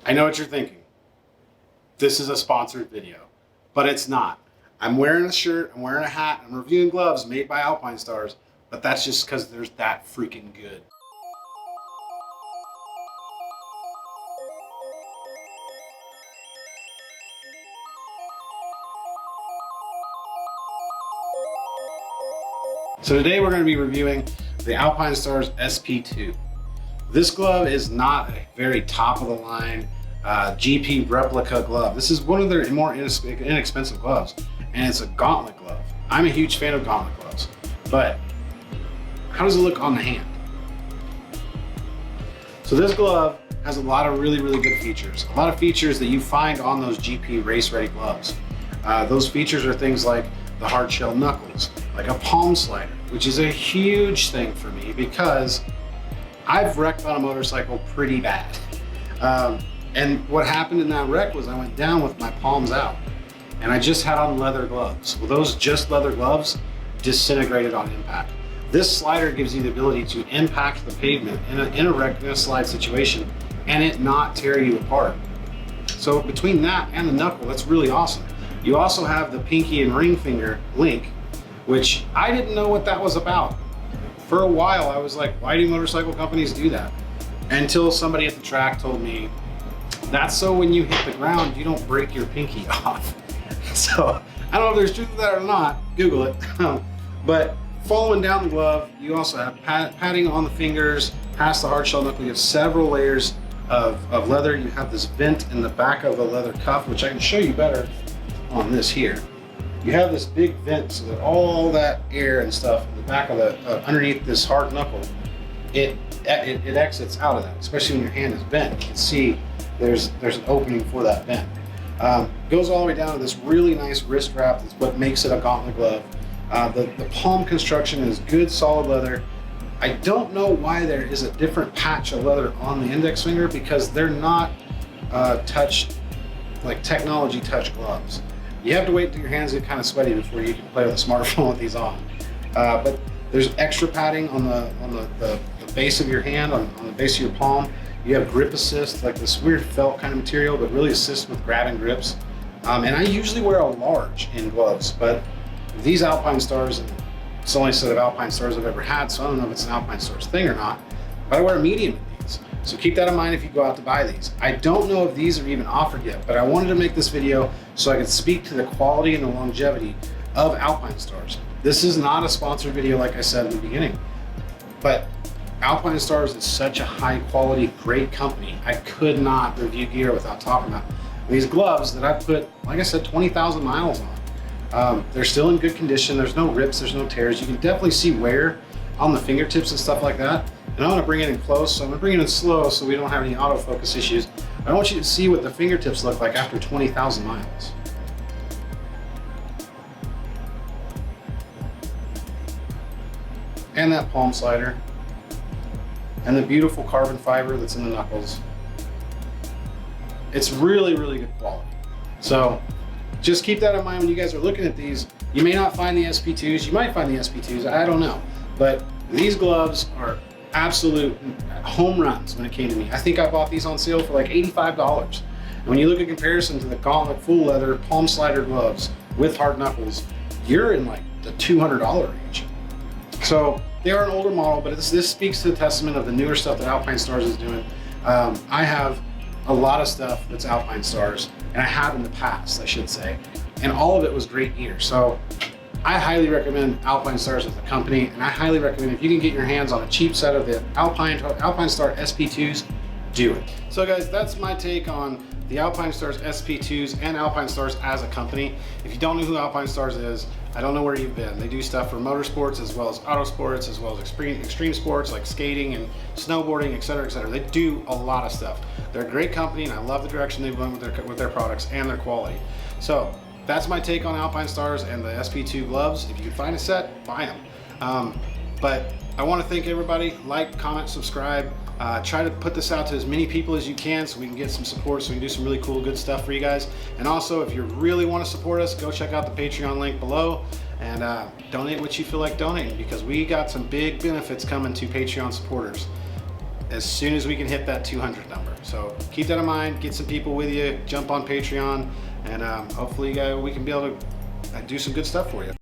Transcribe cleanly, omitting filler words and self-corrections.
I know what you're thinking. This is a sponsored video, but it's not. I'm wearing a shirt, I'm wearing a hat, I'm reviewing gloves made by Alpinestars, but that's just because they're that freaking good. So today we're going to be reviewing the Alpinestars Sp2. This glove is not a very top of the line GP replica glove. This is one of their more inexpensive gloves, and it's a gauntlet glove. I'm a huge fan of gauntlet gloves, but how does it look on the hand? So this glove has a lot of really good features. A lot of features that you find on those GP race ready gloves. Those features are things like the hard shell knuckles, like a palm slider, which is a huge thing for me because I've wrecked on a motorcycle pretty bad. And what happened in that wreck was I went down with my palms out and I just had on leather gloves. Well, those just leather gloves disintegrated on impact. This slider gives you the ability to impact the pavement in a slide situation and it not tear you apart. So between that and the knuckle, that's really awesome. You also have the pinky and ring finger link, which I didn't know what that was about. For a while, I was like, why do motorcycle companies do that? Until somebody at the track told me, that's so when you hit the ground, you don't break your pinky off. So I don't know if there's truth to that or not, Google it. But following down the glove, you also have padding on the fingers, past the hard shell knuckle. You have several layers of leather. You have this vent in the back of the leather cuff, which I can show you better on this here. You have this big vent so that all that air and stuff in the back of the underneath this hard knuckle, it exits out of that, especially when your hand is bent. You can see there's an opening for that vent. Goes all the way down to this really nice wrist wrap. That's what makes it a gauntlet glove. The palm construction is good solid leather. I don't know why there is a different patch of leather on the index finger because they're not technology touch gloves. You have to wait till your hands get kind of sweaty before you can play with a smartphone with these on. But there's extra padding on the base of your hand, on the base of your palm. You have grip assist, like this weird felt kind of material, but really assists with grabbing grips. And I usually wear a large in gloves, but these Alpinestars, and it's the only set of Alpinestars I've ever had, so I don't know if it's an Alpinestars thing or not, but I wear a medium in these. So keep that in mind if you go out to buy these. I don't know if these are even offered yet, but I wanted to make this video so I could speak to the quality and the longevity of Alpinestars. This is not a sponsored video like I said in the beginning, but Alpinestars is such a high quality, great company. I could not review gear without talking about these gloves that I've put, like I said, 20,000 miles on. They're still in good condition. There's no rips, there's no tears. You can definitely see wear on the fingertips and stuff like that. And I'm gonna bring it in close, so I'm gonna bring it in slow so we don't have any autofocus issues. I want you to see what the fingertips look like after 20,000 miles. And that palm slider. And the beautiful carbon fiber that's in the knuckles. It's really good quality. So just keep that in mind when you guys are looking at these. You may not find the Sp2s, you might find the Sp2s, I don't know. But these gloves are absolute home runs when it came to me. I think I bought these on sale for like $85. And when you look at comparison to the gauntlet full leather palm slider gloves with hard knuckles, you're in like the $200 range. So they are an older model, but this speaks to the testament of the newer stuff that Alpinestars is doing. I have a lot of stuff that's Alpinestars, and I have in the past, I should say, and all of it was great gear. So I highly recommend Alpinestars as a company, and I highly recommend if you can get your hands on a cheap set of the Alpinestar Sp2s, do it. So guys, that's my take on the Alpinestars Sp2s and Alpinestars as a company. If you don't know who Alpinestars is, I don't know where you've been. They do stuff for motorsports as well as auto sports, as well as extreme sports like skating and snowboarding, etc., etc. They do a lot of stuff. They're a great company, and I love the direction they've gone with their products and their quality. So that's my take on Alpinestars and the Sp2 gloves. If you can find a set, buy them. But I want to thank everybody. Like, comment, subscribe. Try to put this out to as many people as you can so we can get some support, so we can do some really cool, good stuff for you guys. And also, if you really want to support us, go check out the Patreon link below and donate what you feel like donating, because we got some big benefits coming to Patreon supporters. as soon as we can hit that 200 number. So keep that in mind, get some people with you, jump on Patreon, and hopefully we can be able to do some good stuff for you.